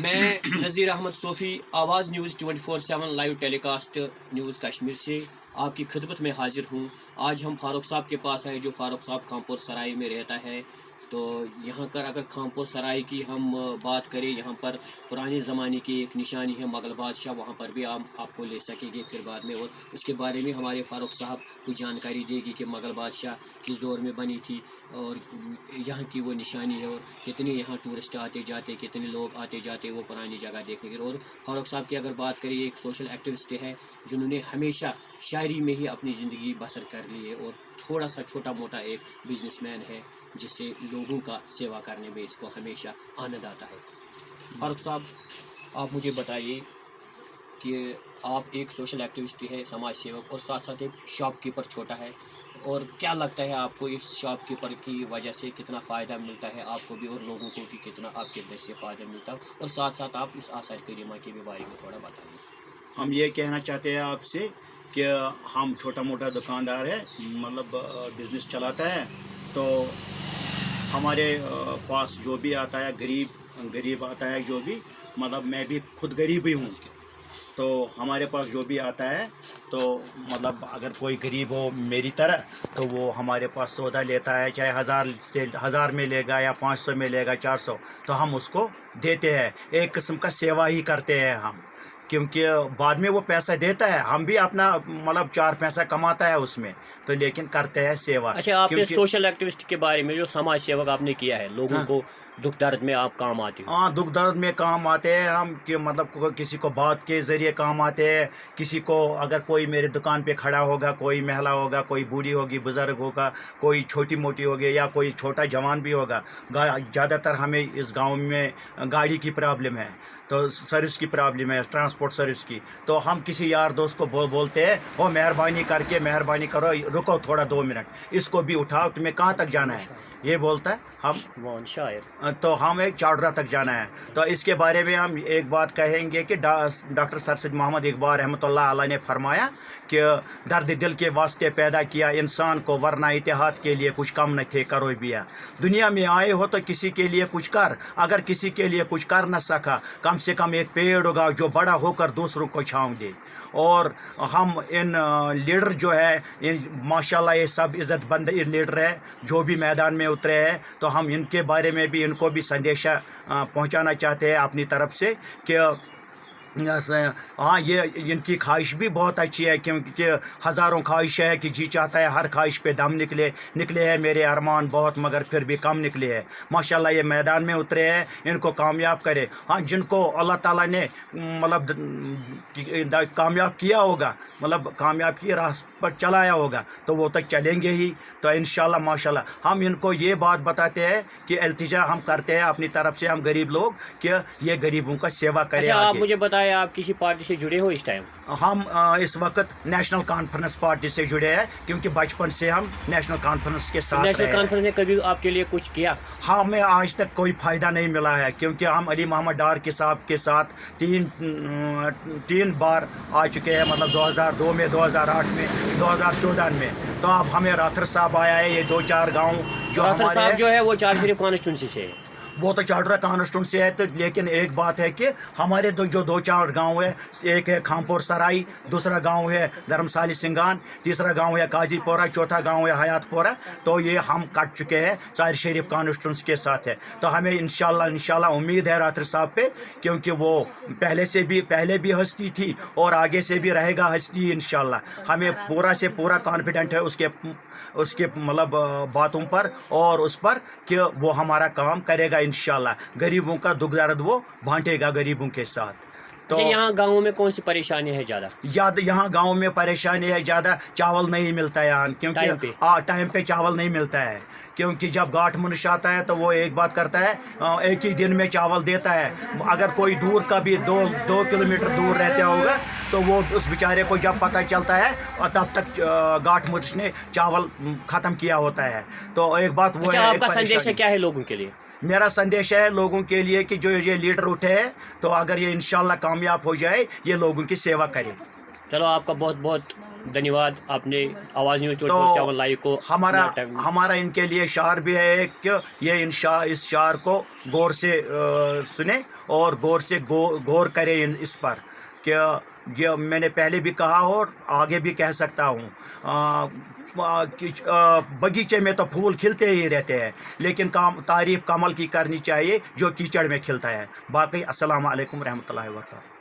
मैं नज़ीर अहमद सोफ़ी आवाज़ news 24/7 live telecast news Kashmir से आपकी खिदमत में हाजिर हूँ। आज हम फारूक साहब के पास आए जो फारूक साहब खामपुर सराय में रहता है। तो यहाँ कर अगर खामपुर सराय की हम बात करें, यहाँ पर पुराने ज़माने की एक निशानी है मुग़ल बादशाह, वहाँ पर भी आपको ले सकेंगे फिर बाद में, और उसके बारे में हमारे फारूक साहब कुछ जानकारी देगी कि मुग़ल बादशाह किस दौर में बनी थी और यहाँ की वो निशानी है, और कितने यहाँ टूरिस्ट आते जाते, कितने लोग आते जाते वो पुरानी जगह देखने के लिए। और फारूक साहब की अगर बात करें, एक सोशल एक्टिविस्ट है जिन्होंने हमेशा शायरी में ही अपनी ज़िंदगी बसर कर ली है, और थोड़ा सा छोटा मोटा एक बिजनेसमैन है जिससे लोगों का सेवा करने में इसको हमेशा आनंद आता है। फारूक साहब, आप मुझे बताइए कि आप एक सोशल एक्टिविस्ट है, समाज सेवक, और साथ साथ एक शॉपकीपर छोटा है, और क्या लगता है आपको इस शॉपकीपर की वजह से कितना फ़ायदा मिलता है आपको भी और लोगों को भी कितना आपके वजह से फ़ायदा मिलता है, और साथ साथ आप इस आसार करीमा के भी बारे में थोड़ा बताइए। हम ये कहना चाहते हैं आपसे कि हम छोटा मोटा दुकानदार है, मतलब बिज़नेस चलाता है, तो हमारे पास जो भी आता है गरीब आता है, जो भी, मतलब मैं भी खुद गरीब ही हूँ, तो हमारे पास जो भी आता है, तो मतलब अगर कोई गरीब हो मेरी तरह, तो वो हमारे पास सौदा लेता है, चाहे 1000 में लेगा या 500 में लेगा, 400, तो हम उसको देते हैं। एक किस्म का सेवा ही करते हैं हम, क्योंकि बाद में वो पैसा देता है, हम भी अपना मतलब 4 पैसा कमाता है उसमें, तो लेकिन करते हैं सेवा। अच्छा, आपने सोशल एक्टिविस्ट के बारे में जो समाज सेवक आपने किया है, लोगों को दुख दर्द में आप काम आते हो? हाँ, दुख दर्द में काम आते हैं हम, कि मतलब किसी को बात के ज़रिए काम आते हैं, किसी को अगर कोई मेरे दुकान पे खड़ा होगा, कोई महिला होगा, कोई बूढ़ी होगी, बुज़ुर्ग होगा, कोई छोटी मोटी होगी, या कोई छोटा जवान भी होगा। ज़्यादातर हमें इस गांव में गाड़ी की प्रॉब्लम है, तो सर्विस की प्रॉब्लम है, ट्रांसपोर्ट सर्विस की, तो हम किसी यार दोस्त को बोलते हैं, वो मेहरबानी करो, रुको थोड़ा 2 मिनट, इसको भी उठाओ, तुम्हें कहाँ तक जाना है, ये बोलता है। हम शायर, तो हमें चावड़ा तक जाना है। तो इसके बारे में हम एक बात कहेंगे कि डॉक्टर सर सैयद मोहम्मद इकबाल रहमतुल्लाह अलैह ने फरमाया कि दर्द दिल के वास्ते पैदा किया इंसान को, वरना इतिहाद के लिए कुछ कम न थे करो बिया। दुनिया में आए हो तो किसी के लिए कुछ कर, अगर किसी के लिए कुछ कर न सका, कम से कम एक पेड़ उगाओ जो बड़ा होकर दूसरों को छाँव दे। और हम इन लीडर जो है, माशाल्लाह ये सब इज़्ज़तमंद लीडर है जो भी मैदान में उतरे हैं, तो हम इनके बारे में भी, इनको भी संदेशा पहुंचाना चाहते हैं अपनी तरफ से कि हाँ, ये इनकी ख्वाहिश भी बहुत अच्छी है, क्योंकि हज़ारों ख्वाहिश है कि जी चाहता है हर ख्वाहिश पे दम निकले हैं मेरे अरमान बहुत, मगर फिर भी कम निकले हैं। माशाल्लाह ये मैदान में उतरे हैं, इनको कामयाब करे। हाँ, जिनको अल्लाह ताला ने मतलब कामयाब किया होगा, मतलब कामयाब की राह पर चलाया होगा, तो वो तक चलेंगे ही। तो इंशाल्लाह माशाल्लाह हम इनको ये बात बताते हैं कि इल्तिजा हम करते हैं अपनी तरफ से, हम गरीब लोग, कि ये गरीबों का सेवा करें। अच्छा, आप मुझे बताएं, आप किसी पार्टी से जुड़े हो इस टाइम? हम इस वक्त नेशनल कॉन्फ्रेंस पार्टी से जुड़े हैं, क्योंकि बचपन से हम नेशनल कॉन्फ्रेंस के साथ। नेशनल कॉन्फ्रेंस ने कभी आपके लिए कुछ किया? हाँ, हमें आज तक कोई फ़ायदा नहीं मिला है, क्योंकि हम अली मोहम्मद डार के साहब के साथ तीन बार आ चुके हैं, मतलब 2002 में, 2008 में, 2014 में। तो अब हमें राथर साहब आया है, ये 2-4 गाँव जो राथर साहब जो है वो चार शरीफ कॉन्स्टिट्यूंसी से है, वो तो चावड़ा कॉन्स्टिट्यूंसी है। तो लेकिन एक बात है कि हमारे जो 2-4 गांव है, एक है खामपुर सराय, दूसरा गांव है धर्मशाली सिंगान, तीसरा गांव है काजीपोरा, चौथा गांव है हयातपोरा, तो ये हम कट चुके हैं चार शरीफ कॉन्स्टिट्यूंसी के साथ है। तो हमें इंशाल्लाह उम्मीद है राथर साहब पे, क्योंकि वो पहले भी हस्ती थी और आगे से भी रहेगा हस्ती इंशाल्लाह। हमें पूरा से पूरा कॉन्फिडेंट है उसके मतलब बातों पर और उस पर कि वो हमारा काम करेगा इंशाल्लाह। गरीबों का दुख दर्द वो बांटेगा गरीबों के साथ। तो यहाँ गाँव में कौन सी परेशानी है ज़्यादा? यहाँ गाँव में परेशानी है ज़्यादा, चावल नहीं मिलता है यहाँ, क्योंकि टाइम पे चावल नहीं मिलता है, क्योंकि जब गांठ मनुष्य आता है तो वो एक बात करता है, एक ही दिन में चावल देता है। अगर कोई दूर का भी 2 किलोमीटर दूर रहता होगा, तो वो उस बेचारे को जब पता चलता है और तब तक गांठ मनुष्य ने चावल ख़त्म किया होता है। तो एक बात वो है। आपका संदेश क्या है लोगों के लिए? मेरा संदेश है लोगों के लिए कि जो ये लीडर उठे हैं, तो अगर ये इंशाल्लाह कामयाब हो जाए, ये लोगों की सेवा करे। चलो, आपका बहुत बहुत धन्यवाद, आपने आवाज़ न्यूज़ 24/7 लाइव को हमारा इनके लिए शार भी है कि ये इस शार को गौर से सुने और गौर करें इस पर कि ये मैंने पहले भी कहा और आगे भी कह सकता हूँ। बगीचे में तो फूल खिलते ही रहते हैं, लेकिन तारीफ कमल की करनी चाहिए जो कीचड़ में खिलता है। बाकी अस्सलाम वालेकुम रहमतुल्लाहि व बरकातहू।